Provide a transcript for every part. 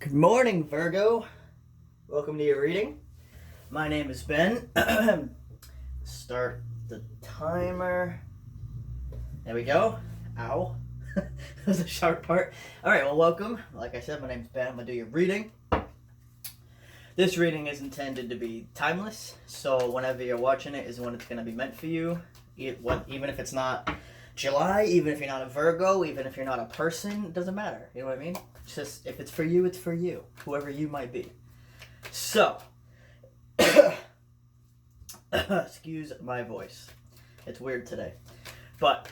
Good morning, Virgo. Welcome to your reading. My name is Ben. Start the timer. There we go. Ow. That was a sharp part. Alright, well, welcome. Like I said, my name's Ben. I'm going to do your reading. This reading is intended to be timeless, so whenever you're watching it is when it's going to be meant for you. Even if it's not July, even if you're not a Virgo, even if you're not a person, it doesn't matter. You know what I mean? It's just, if it's for you, it's for you. Whoever you might be. So, excuse my voice. It's weird today. But,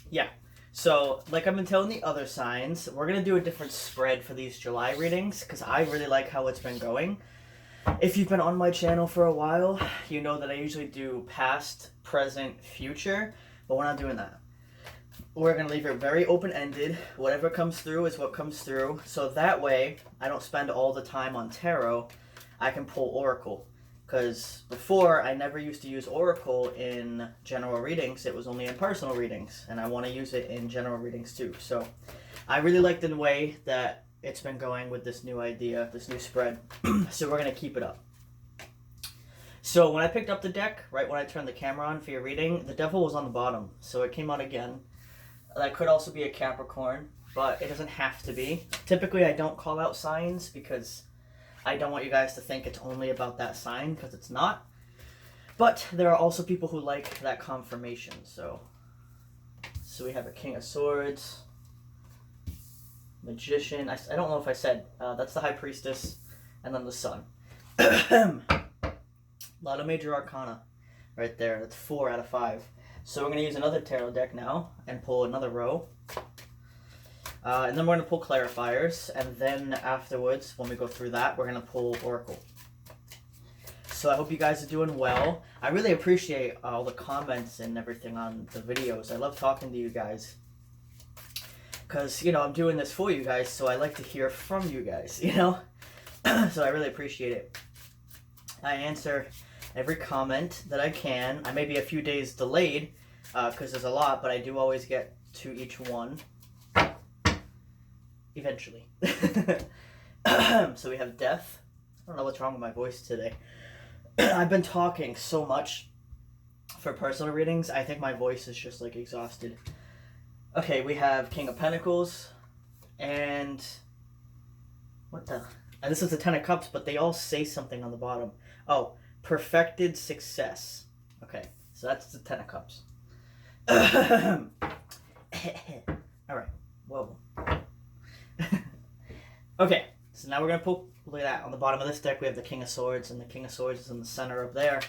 yeah. So, like I've been telling the other signs, we're going to do a different spread for these July readings, because I really like how it's been going. If you've been on my channel for a while, you know that I usually do past, present, future, but we're not doing that. We're going to leave it very open-ended. Whatever comes through is what comes through. So that way, I don't spend all the time on tarot. I can pull Oracle. Because before, I never used to use Oracle in general readings. It was only in personal readings. And I want to use it in general readings too. So I really like the way that it's been going with this new idea, this new spread. So we're going to keep it up. So when I picked up the deck, right when I turned the camera on for your reading, the devil was on the bottom. So it came out again. That could also be a Capricorn, but it doesn't have to be. Typically, I don't call out signs because I don't want you guys to think it's only about that sign, because it's not. But there are also people who like that confirmation. So we have a King of Swords, Magician. I don't know if I said, that's the High Priestess, and then the Sun. A lot of major arcana right there. That's 4 out of 5. So we're going to use another tarot deck now and pull another row. And then we're going to pull clarifiers. And then afterwards, when we go through that, we're going to pull Oracle. So I hope you guys are doing well. I really appreciate all the comments and everything on the videos. I love talking to you guys. Because, you know, I'm doing this for you guys, so I like to hear from you guys, you know? So I really appreciate it. I answer every comment that I can. I may be a few days delayed because there's a lot, but I do always get to each one eventually. So we have Death. I don't know what's wrong with my voice today. I've been talking so much for personal readings. I think my voice is just like exhausted. Okay, we have King of Pentacles and what the? And this is the Ten of Cups, but they all say something on the bottom. Oh, perfected success. Okay, so that's the Ten of Cups. Alright, whoa. Okay, so now we're going to pull, look at that, on the bottom of this deck we have the King of Swords, and the King of Swords is in the center up there.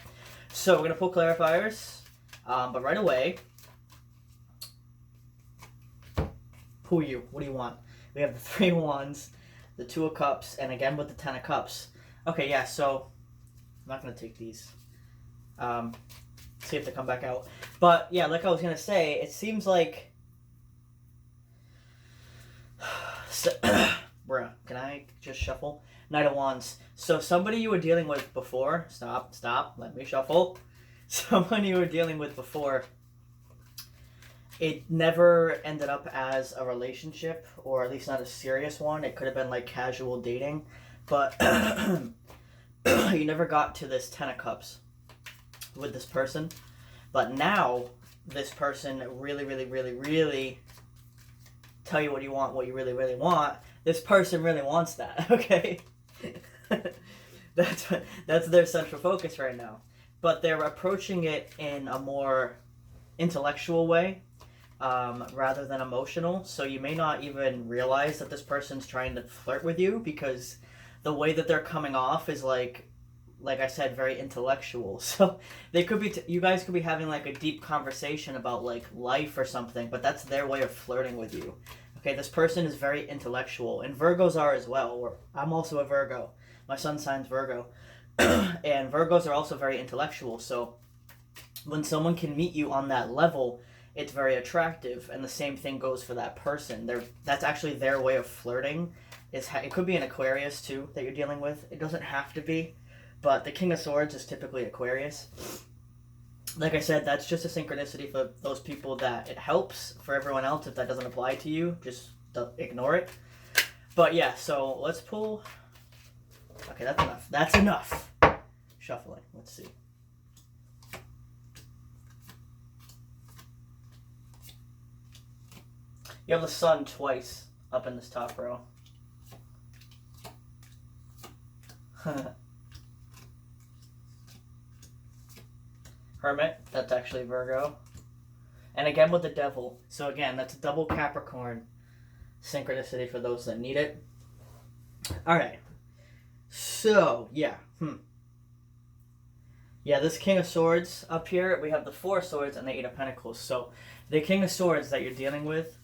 So we're going to pull clarifiers, but right away, who are you? What do you want? We have the 3 Wands, the 2 of Cups, and again with the 10 of Cups. Okay, yeah, so I'm not going to take these. See if they come back out. But, yeah, like I was going to say, it seems like... Bruh, can I just shuffle? Knight of Wands. So somebody you were dealing with before... Stop, let me shuffle. Someone you were dealing with before... It never ended up as a relationship, or at least not a serious one. It could have been like casual dating. But you never got to this 10 of Cups with this person. But now, this person really tell you what you want, what you really want. This person really wants that, okay? That's their central focus right now. But they're approaching it in a more intellectual way. Rather than emotional, so you may not even realize that this person's trying to flirt with you, because the way that they're coming off is like I said, very intellectual. So they could be, you guys could be having like a deep conversation about like life or something, but that's their way of flirting with you. Okay, this person is very intellectual, and Virgos are as well. I'm also a Virgo. My sun sign's Virgo, and Virgos are also very intellectual. So when someone can meet you on that level, it's very attractive, and the same thing goes for that person. That's actually their way of flirting. It could be an Aquarius, too, that you're dealing with. It doesn't have to be, but the King of Swords is typically Aquarius. Like I said, that's just a synchronicity for those people that it helps. For everyone else, if that doesn't apply to you, just ignore it. But yeah, so let's pull. Okay, that's enough. That's enough. Shuffling. Let's see. You have the sun twice up in this top row. Hermit, that's actually Virgo. And again with the devil. So again, that's a double Capricorn synchronicity for those that need it. Alright. So, yeah. Yeah, this King of Swords up here, we have the Four of Swords and the Eight of Pentacles. So, the King of Swords that you're dealing with,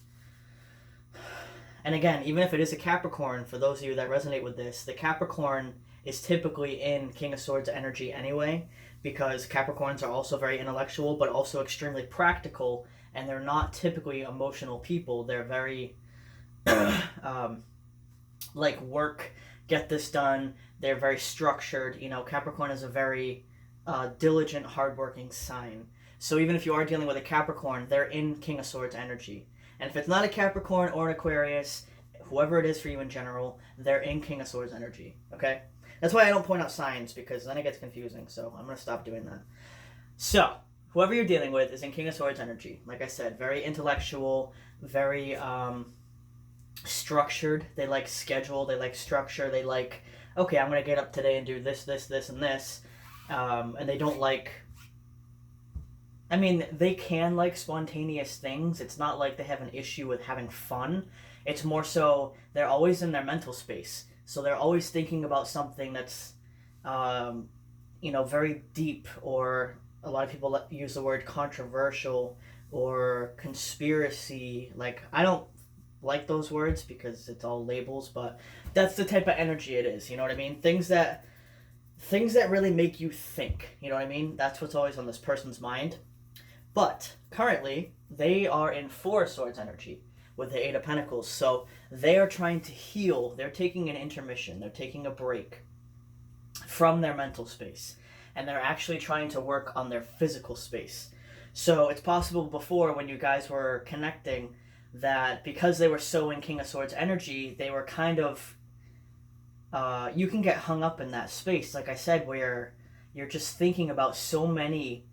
and again, even if it is a Capricorn, for those of you that resonate with this, the Capricorn is typically in King of Swords energy anyway, because Capricorns are also very intellectual, but also extremely practical, and they're not typically emotional people. They're very, like, work, get this done. They're very structured. You know, Capricorn is a very diligent, hardworking sign. So even if you are dealing with a Capricorn, they're in King of Swords energy. And if it's not a Capricorn or an Aquarius, whoever it is for you in general, they're in King of Swords energy, okay? That's why I don't point out signs, because then it gets confusing, so I'm going to stop doing that. So, whoever you're dealing with is in King of Swords energy. Like I said, very intellectual, very structured. They like schedule, they like structure, they like, okay, I'm going to get up today and do this, this, this, and this. And they don't like... I mean, they can like spontaneous things. It's not like they have an issue with having fun. It's more so they're always in their mental space. So they're always thinking about something that's, you know, very deep, or a lot of people use the word controversial or conspiracy. Like, I don't like those words because it's all labels, but that's the type of energy it is. You know what I mean? Things that really make you think. You know what I mean? That's what's always on this person's mind. But currently, they are in Four of Swords energy with the Eight of Pentacles. So they are trying to heal. They're taking an intermission. They're taking a break from their mental space. And they're actually trying to work on their physical space. So it's possible before, when you guys were connecting, that because they were so in King of Swords energy, they were kind of... you can get hung up in that space, like I said, where you're just thinking about so many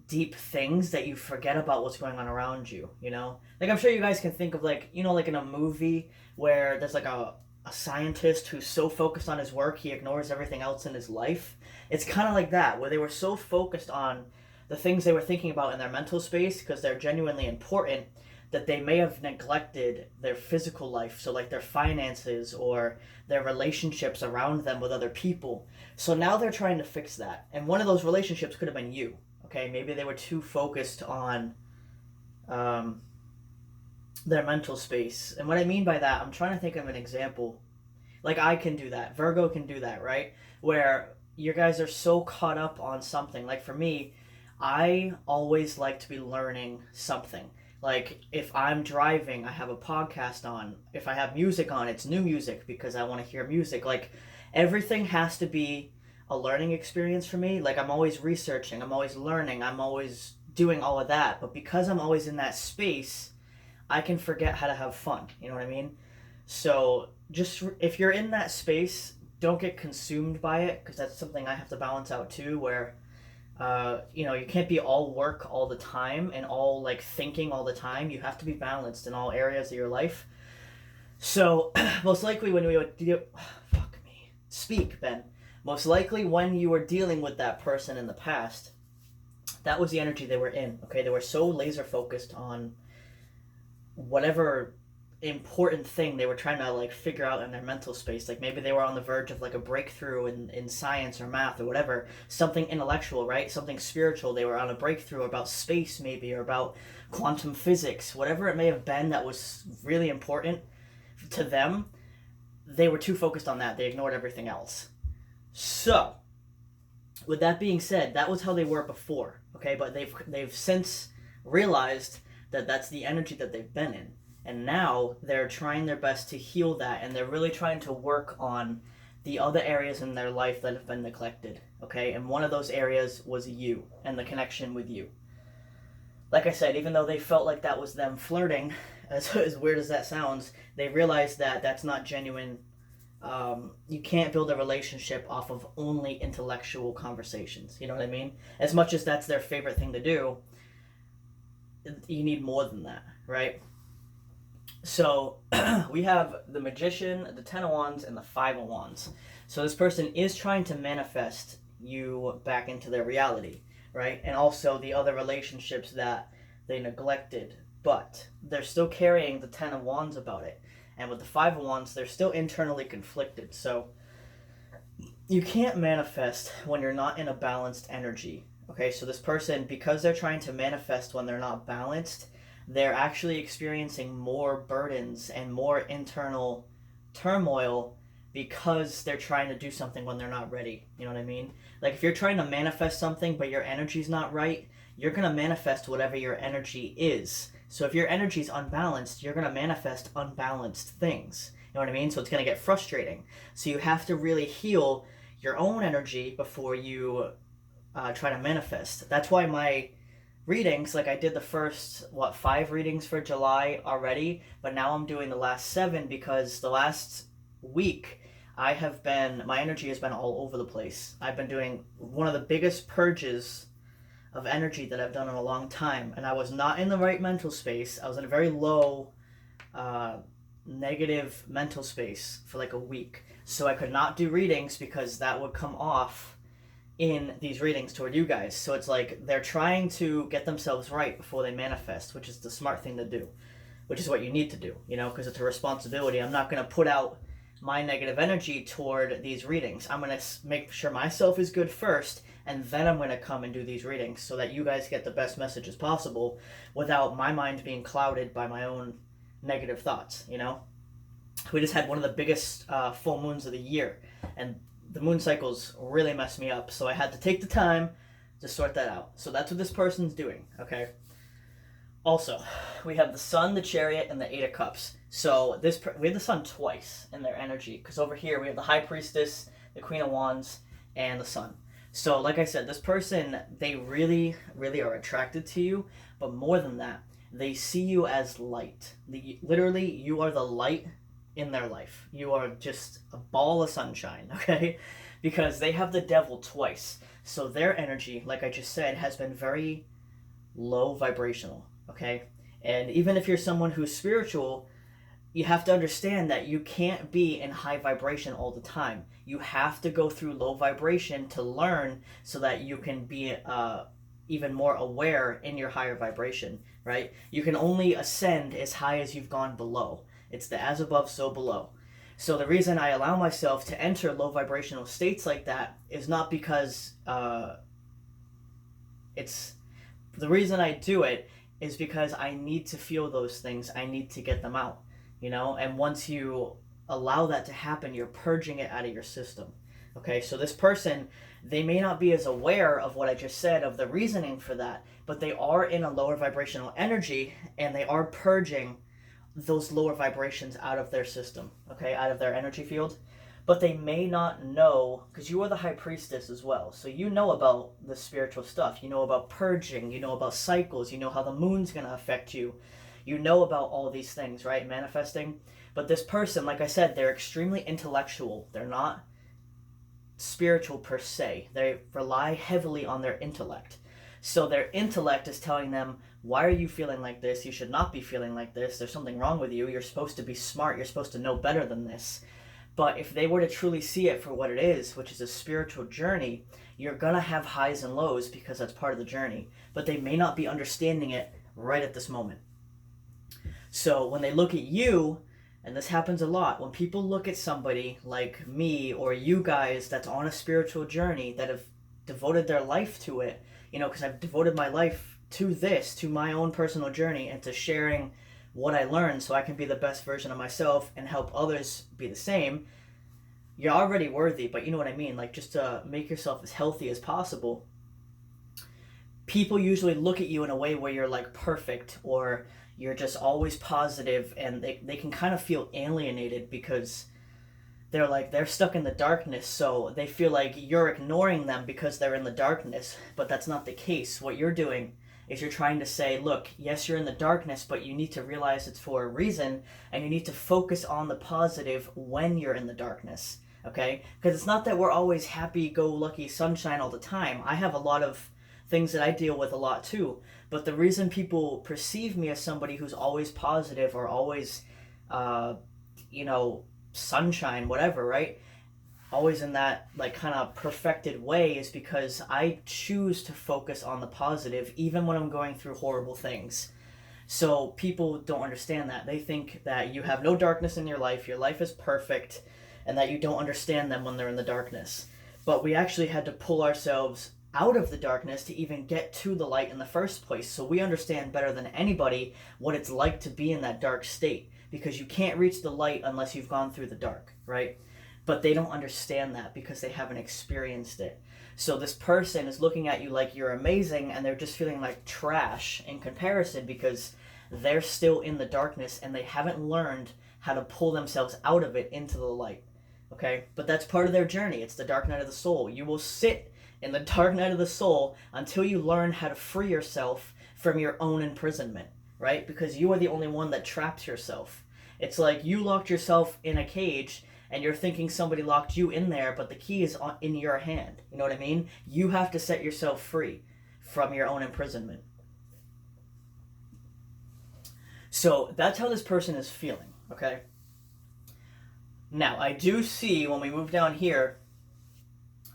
deep things that you forget about what's going on around you, you know? Like, I'm sure you guys can think of, like, you know, like in a movie where there's like a scientist who's so focused on his work he ignores everything else in his life. It's kind of like that, where they were so focused on the things they were thinking about in their mental space because they're genuinely important, that they may have neglected their physical life, so like their finances or their relationships around them with other people. So now they're trying to fix that. And one of those relationships could have been you. Okay, maybe they were too focused on their mental space. And what I mean by that, I'm trying to think of an example. Like, I can do that. Virgo can do that, right? Where you guys are so caught up on something. Like, for me, I always like to be learning something. Like, if I'm driving, I have a podcast on. If I have music on, it's new music because I want to hear music. Like, everything has to be a learning experience for me. Like, I'm always researching, I'm always learning, I'm always doing all of that. But because I'm always in that space, I can forget how to have fun. You know what I mean? So just, if you're in that space, don't get consumed by it, because that's something I have to balance out too, where you know, you can't be all work all the time and all like thinking all the time. You have to be balanced in all areas of your life. So most likely when we would speak, Ben. Most likely when you were dealing with that person in the past, that was the energy they were in. Okay, they were so laser focused on whatever important thing they were trying to like figure out in their mental space. Like, maybe they were on the verge of like a breakthrough in science or math or whatever, something intellectual, right? Something spiritual. They were on a breakthrough about space maybe, or about quantum physics, whatever it may have been that was really important to them. They were too focused on that. They ignored everything else. So with that being said, that was how they were before, okay? But they've since realized that that's the energy that they've been in. And now they're trying their best to heal that, and they're really trying to work on the other areas in their life that have been neglected, okay? And one of those areas was you and the connection with you. Like I said, even though they felt like that was them flirting, as weird as that sounds, they realize that that's not genuine. You can't build a relationship off of only intellectual conversations. You know what I mean? As much as that's their favorite thing to do, you need more than that, right? So we have the Magician, the Ten of Wands, and the Five of Wands. So this person is trying to manifest you back into their reality, right? And also the other relationships that they neglected, but they're still carrying the Ten of Wands about it. And with the Five of Wands, they're still internally conflicted. So you can't manifest when you're not in a balanced energy. Okay, so this person, because they're trying to manifest when they're not balanced, they're actually experiencing more burdens and more internal turmoil because they're trying to do something when they're not ready. You know what I mean? Like if you're trying to manifest something but your energy's not right, you're going to manifest whatever your energy is. So if your energy's unbalanced, you're going to manifest unbalanced things. You know what I mean? So it's going to get frustrating. So you have to really heal your own energy before you try to manifest. That's why my readings, like I did the first 5 readings for July already, but now I'm doing the last 7 because the last week my energy has been all over the place. I've been doing one of the biggest purges of energy that I've done in a long time, and I was not in the right mental space. I was in a very low negative mental space for like a week, so I could not do readings because that would come off in these readings toward you guys. So it's like they're trying to get themselves right before they manifest, which is the smart thing to do, which is what you need to do, you know, because it's a responsibility. I'm not going to put out my negative energy toward these readings. I'm going to make sure myself is good first, and then I'm going to come and do these readings so that you guys get the best messages possible without my mind being clouded by my own negative thoughts, you know? We just had one of the biggest full moons of the year, and the moon cycles really messed me up, so I had to take the time to sort that out. So that's what this person's doing, okay? Also, we have the Sun, the Chariot, and the Eight of Cups. So we have the Sun twice in their energy, because over here we have the High Priestess, the Queen of Wands, and the Sun. So like I said, this person, they really, really are attracted to you, but more than that, they see you as light. Literally, you are the light in their life. You are just a ball of sunshine, okay? Because they have the Devil twice. So their energy, like I just said, has been very low vibrational, okay? And even if you're someone who's spiritual, you have to understand that you can't be in high vibration all the time. You have to go through low vibration to learn so that you can be even more aware in your higher vibration, right? You can only ascend as high as you've gone below. It's the as above, so below. So the reason I allow myself to enter low vibrational states like that is not because the reason I do it is because I need to feel those things. I need to get them out, you know? And once you allow that to happen, you're purging it out of your system. Okay, so this person, they may not be as aware of what I just said, of the reasoning for that, but they are in a lower vibrational energy, and they are purging those lower vibrations out of their system, okay, out of their energy field. But they may not know, because you are the High Priestess as well, so you know about the spiritual stuff. You know about purging, you know about cycles, you know how the moon's going to affect you. You know about all these things, right, manifesting. But this person, like I said, they're extremely intellectual. They're not spiritual per se. They rely heavily on their intellect. So their intellect is telling them, why are you feeling like this? You should not be feeling like this. There's something wrong with you. You're supposed to be smart. You're supposed to know better than this. But if they were to truly see it for what it is, which is a spiritual journey, you're going to have highs and lows because that's part of the journey. But they may not be understanding it right at this moment. So when they look at you, and this happens a lot, when people look at somebody like me or you guys that's on a spiritual journey, that have devoted their life to it, you know, because I've devoted my life to this, to my own personal journey, and to sharing what I learned so I can be the best version of myself and help others be the same. You're already worthy, but you know what I mean, like just to make yourself as healthy as possible. People usually look at you in a way where you're like perfect, or you're just always positive, and they can kind of feel alienated because they're stuck in the darkness, so they feel like you're ignoring them because they're in the darkness. But that's not the case. What you're doing is you're trying to say, look, yes, you're in the darkness, but you need to realize it's for a reason, and you need to focus on the positive when you're in the darkness, okay? Because it's not that we're always happy-go-lucky sunshine all the time. I have a lot of things that I deal with a lot too, but the reason people perceive me as somebody who's always positive or always, sunshine, whatever, right? Always in that like kind of perfected way is because I choose to focus on the positive even when I'm going through horrible things. So people don't understand that. They think that you have no darkness in your life is perfect, and that you don't understand them when they're in the darkness. But we actually had to pull ourselves out of the darkness to even get to the light in the first place. So we understand better than anybody what it's like to be in that dark state, because you can't reach the light unless you've gone through the dark, right? But they don't understand that because they haven't experienced it. So this person is looking at you like you're amazing, and they're just feeling like trash in comparison because they're still in the darkness and they haven't learned how to pull themselves out of it into the light. Okay? But that's part of their journey. It's the dark night of the soul. You will sit in the dark night of the soul until you learn how to free yourself from your own imprisonment, right? Because you are the only one that traps yourself. It's like you locked yourself in a cage and you're thinking somebody locked you in there, but the key is in your hand. You know what I mean? You have to set yourself free from your own imprisonment. So that's how this person is feeling, okay? Now, I do see when we move down here,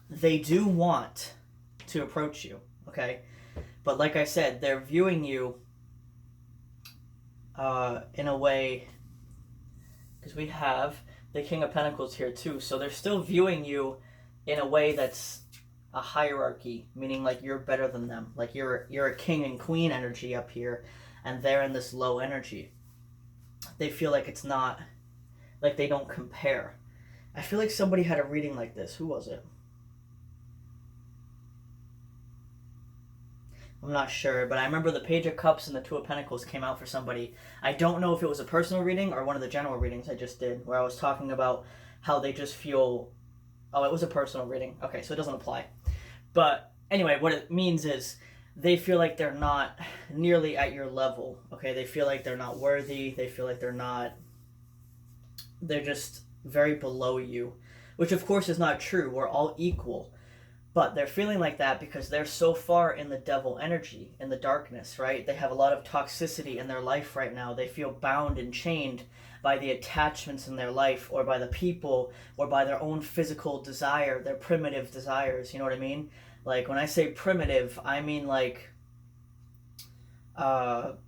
they do want to approach you, okay? But like I said, they're viewing you in a way, because we have the King of Pentacles here too, so they're still viewing you in a way that's a hierarchy, meaning like you're better than them, like you're a king and queen energy up here, and they're in this low energy. They feel like it's not, like they don't compare. I feel like somebody had a reading like this. Who was it? I'm not sure, but I remember the Page of Cups and the Two of Pentacles came out for somebody. I don't know if it was a personal reading or one of the general readings I just did, where I was talking about how they just feel... Oh, it was a personal reading. Okay, so it doesn't apply. But anyway, what it means is they feel like they're not nearly at your level, okay? They feel like they're not worthy. They feel like they're not... They're just very below you, which of course is not true. We're all equal. But they're feeling like that because they're so far in the devil energy, in the darkness, right? They have a lot of toxicity in their life right now. They feel bound and chained by the attachments in their life, or by the people, or by their own physical desire, their primitive desires, you know what I mean? Like, when I say primitive, I mean like, I'm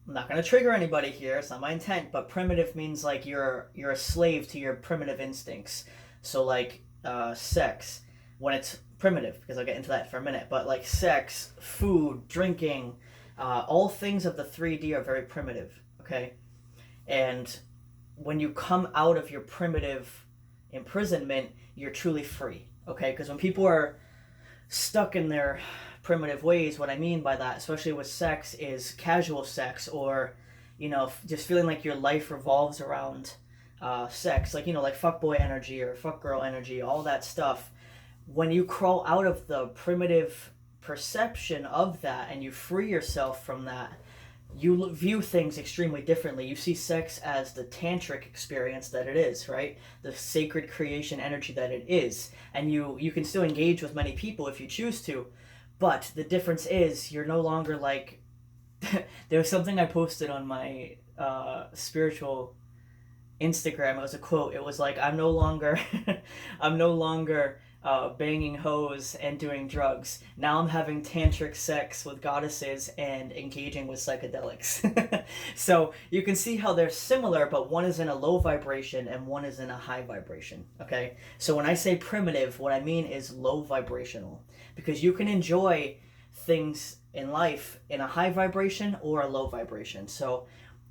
not going to trigger anybody here, it's not my intent, but primitive means like you're a slave to your primitive instincts. So like, sex, when it's primitive, because I'll get into that for a minute, but like sex, food, drinking, all things of the 3D are very primitive, okay? And when you come out of your primitive imprisonment, you're truly free, okay? Because when people are stuck in their primitive ways, what I mean by that, especially with sex, is casual sex, or, you know, just feeling like your life revolves around sex, like, you know, like fuckboy energy or fuckgirl energy, all that stuff. When you crawl out of the primitive perception of that and you free yourself from that, you view things extremely differently. You see sex as the tantric experience that it is, right? The sacred creation energy that it is. And you can still engage with many people if you choose to, but the difference is you're no longer like... There was something I posted on my spiritual Instagram. It was a quote. It was like, I'm no longer banging hoes and doing drugs. Now I'm having tantric sex with goddesses and engaging with psychedelics. So you can see how they're similar, but one is in a low vibration and one is in a high vibration, okay? So when I say primitive, what I mean is low vibrational, because you can enjoy things in life in a high vibration or a low vibration. So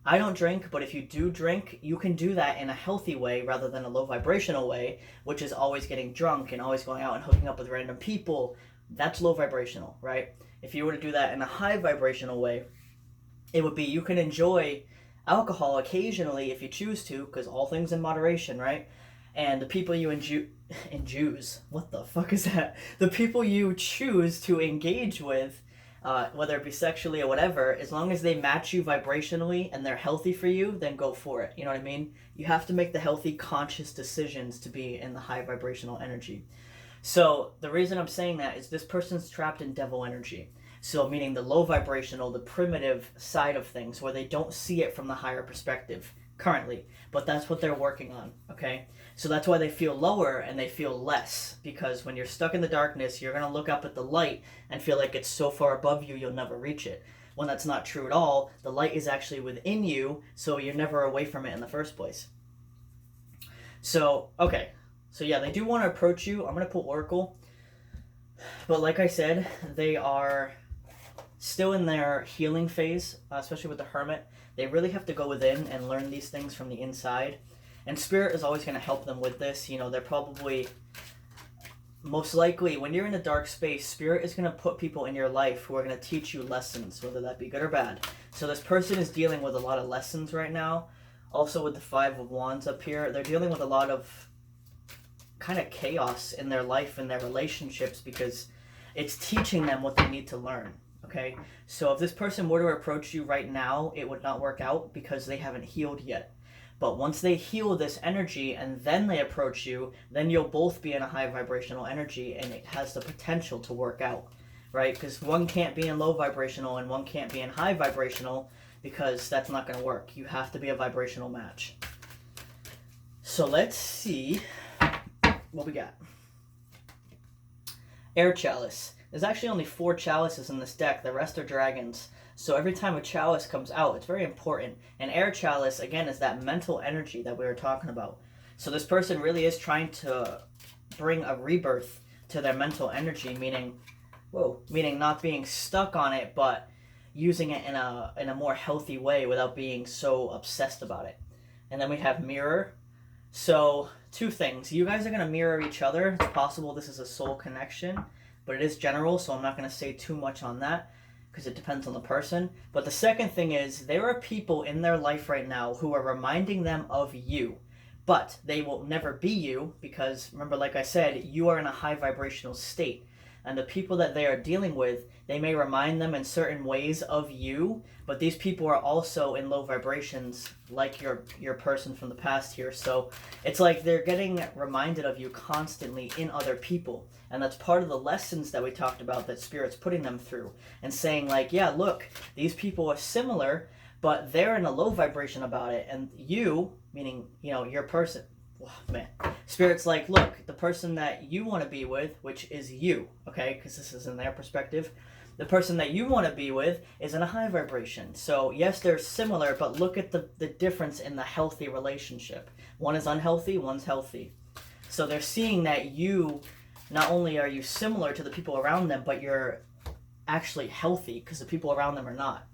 I don't drink, but if you do drink, you can do that in a healthy way rather than a low vibrational way, which is always getting drunk and always going out and hooking up with random people. That's low vibrational, right? If you were to do that in a high vibrational way, it would be you can enjoy alcohol occasionally if you choose to, because all things in moderation, right? And the people you what the fuck is that? The people you choose to engage with, whether it be sexually or whatever, as long as they match you vibrationally and they're healthy for you, then go for it. You know what I mean? You have to make the healthy, conscious decisions to be in the high vibrational energy. So the reason I'm saying that is this person's trapped in devil energy. So meaning the low vibrational, the primitive side of things where they don't see it from the higher perspective currently. But that's what they're working on, okay? So that's why they feel lower and they feel less, because when you're stuck in the darkness, you're going to look up at the light and feel like it's so far above you, you'll never reach it. When that's not true at all, the light is actually within you, so you're never away from it in the first place. So, okay. So yeah, they do want to approach you. I'm going to put Oracle. But like I said, they are still in their healing phase, especially with the Hermit. They really have to go within and learn these things from the inside. And Spirit is always going to help them with this. You know, they're probably, most likely, when you're in a dark space, Spirit is going to put people in your life who are going to teach you lessons, whether that be good or bad. So this person is dealing with a lot of lessons right now. Also with the Five of Wands up here, they're dealing with a lot of kind of chaos in their life and their relationships because it's teaching them what they need to learn. Okay, so if this person were to approach you right now, it would not work out because they haven't healed yet. But once they heal this energy and then they approach you, then you'll both be in a high vibrational energy and it has the potential to work out, right? Because one can't be in low vibrational and one can't be in high vibrational because that's not going to work. You have to be a vibrational match. So let's see what we got. Air Chalice. There's actually only 4 chalices in this deck. The rest are dragons. So every time a chalice comes out, it's very important. And Air Chalice, again, is that mental energy that we were talking about. So this person really is trying to bring a rebirth to their mental energy, meaning not being stuck on it, but using it in a more healthy way without being so obsessed about it. And then we have Mirror. So 2 things. You guys are going to mirror each other. It's possible this is a soul connection, but it is general, so I'm not going to say too much on that because it depends on the person. But the second thing is there are people in their life right now who are reminding them of you, but they will never be you because, remember, like I said, you are in a high vibrational state. And the people that they are dealing with, they may remind them in certain ways of you, but these people are also in low vibrations like your person from the past here. So it's like they're getting reminded of you constantly in other people. And that's part of the lessons that we talked about that Spirit's putting them through and saying like, yeah, look, these people are similar, but they're in a low vibration about it. And you, meaning, you know, your person, oh, man, Spirit's like, look, the person that you want to be with, which is you, okay, because this is in their perspective, the person that you want to be with is in a high vibration. So yes, they're similar, but look at the difference in the healthy relationship. One is unhealthy, one's healthy. So they're seeing that you, not only are you similar to the people around them, but you're actually healthy because the people around them are not.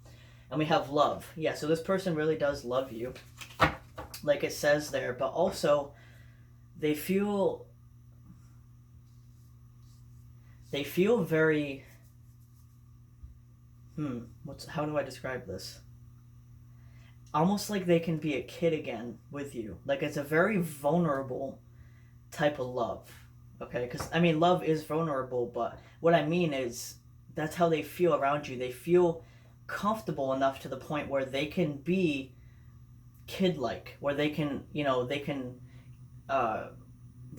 And we have love. Yeah, so this person really does love you, like it says there, but also they feel very how do I describe this? Almost like they can be a kid again with you. Like it's a very vulnerable type of love. Okay? Because I mean, love is vulnerable, but what I mean is that's how they feel around you. They feel comfortable enough to the point where they can be kid-like, where they can, you know, they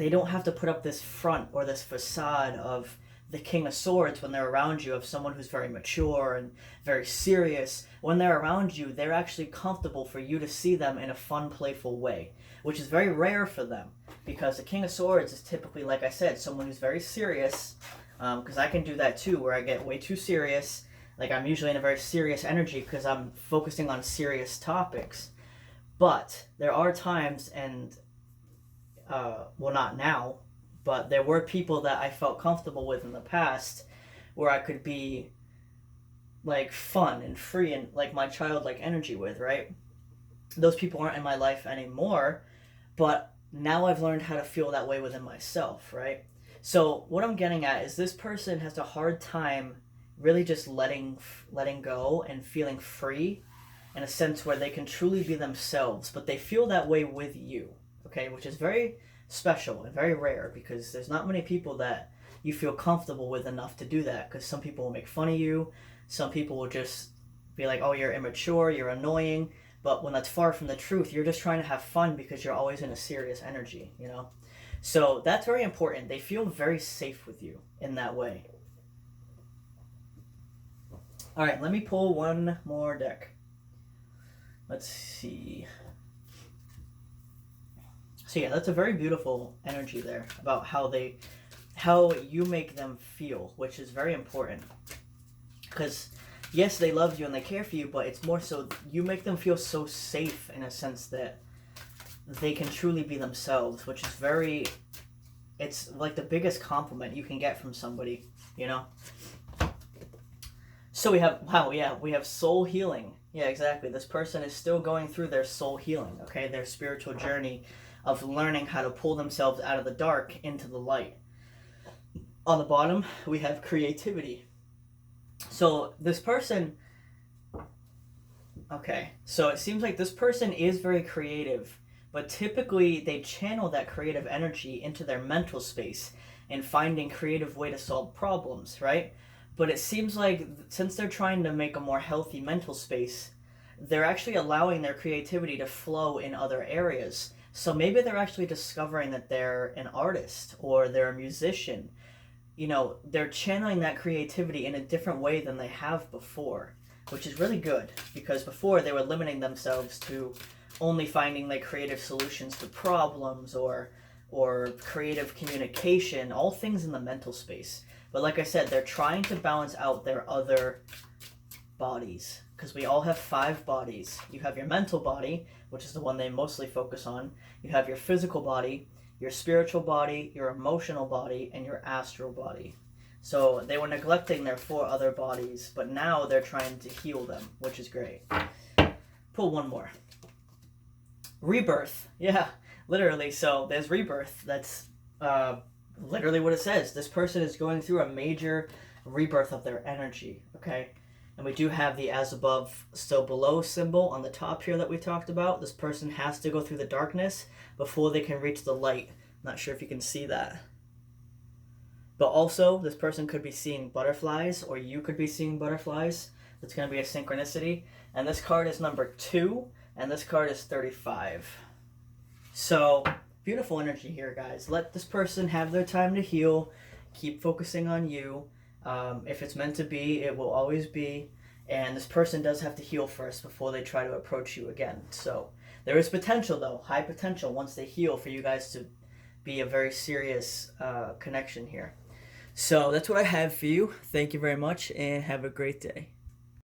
don't have to put up this front or this facade of the King of Swords when they're around you, of someone who's very mature and very serious. When they're around you, they're actually comfortable for you to see them in a fun, playful way, which is very rare for them because the King of Swords is typically, like I said, someone who's very serious, because I can do that too, where I get way too serious. Like I'm usually in a very serious energy because I'm focusing on serious topics. But there are times, and well, not now, but there were people that I felt comfortable with in the past where I could be like fun and free and like my childlike energy with, right? Those people aren't in my life anymore, but now I've learned how to feel that way within myself, right? So what I'm getting at is this person has a hard time really just letting go and feeling free in a sense where they can truly be themselves, but they feel that way with you, okay? Which is very special and very rare because there's not many people that you feel comfortable with enough to do that, because some people will make fun of you, Some people will just be like, oh, you're immature, you're annoying. But when that's far from the truth, you're just trying to have fun because you're always in a serious energy, you know? So that's very important. They feel very safe with you in that way. All right, let me pull one more deck. Let's see. So yeah, that's a very beautiful energy there about how you make them feel, which is very important. Because yes, they love you and they care for you, but it's more so you make them feel so safe in a sense that they can truly be themselves, which is very, it's like the biggest compliment you can get from somebody, you know? So we have, wow, yeah, we have soul healing. Yeah, exactly. This person is still going through their soul healing, okay? Their spiritual journey of learning how to pull themselves out of the dark into the light. On the bottom, we have creativity. So this person, okay, so it seems like this person is very creative, but typically they channel that creative energy into their mental space and finding creative way to solve problems, right? But it seems like since they're trying to make a more healthy mental space, they're actually allowing their creativity to flow in other areas. So maybe they're actually discovering that they're an artist or they're a musician. You know, they're channeling that creativity in a different way than they have before, which is really good because before they were limiting themselves to only finding like creative solutions to problems or creative communication, all things in the mental space. But like I said, they're trying to balance out their other bodies because we all have 5 bodies. You have your mental body, which is the one they mostly focus on. You have your physical body, your spiritual body, your emotional body, and your astral body. So they were neglecting their 4 other bodies, but now they're trying to heal them, which is great. Pull one more. Rebirth. Yeah, literally. So there's rebirth. That's literally what it says. This person is going through a major rebirth of their energy, okay? And we do have the as above, so below symbol on the top here that we talked about. This person has to go through the darkness before they can reach the light. I'm not sure if you can see that. But also, this person could be seeing butterflies, or you could be seeing butterflies. That's going to be a synchronicity. And this card is number 2, and this card is 35. So, beautiful energy here, guys. Let this person have their time to heal. Keep focusing on you. If it's meant to be, it will always be. And this person does have to heal first before they try to approach you again. So there is potential, though, high potential once they heal for you guys to be a very serious connection here. So that's what I have for you. Thank you very much and have a great day.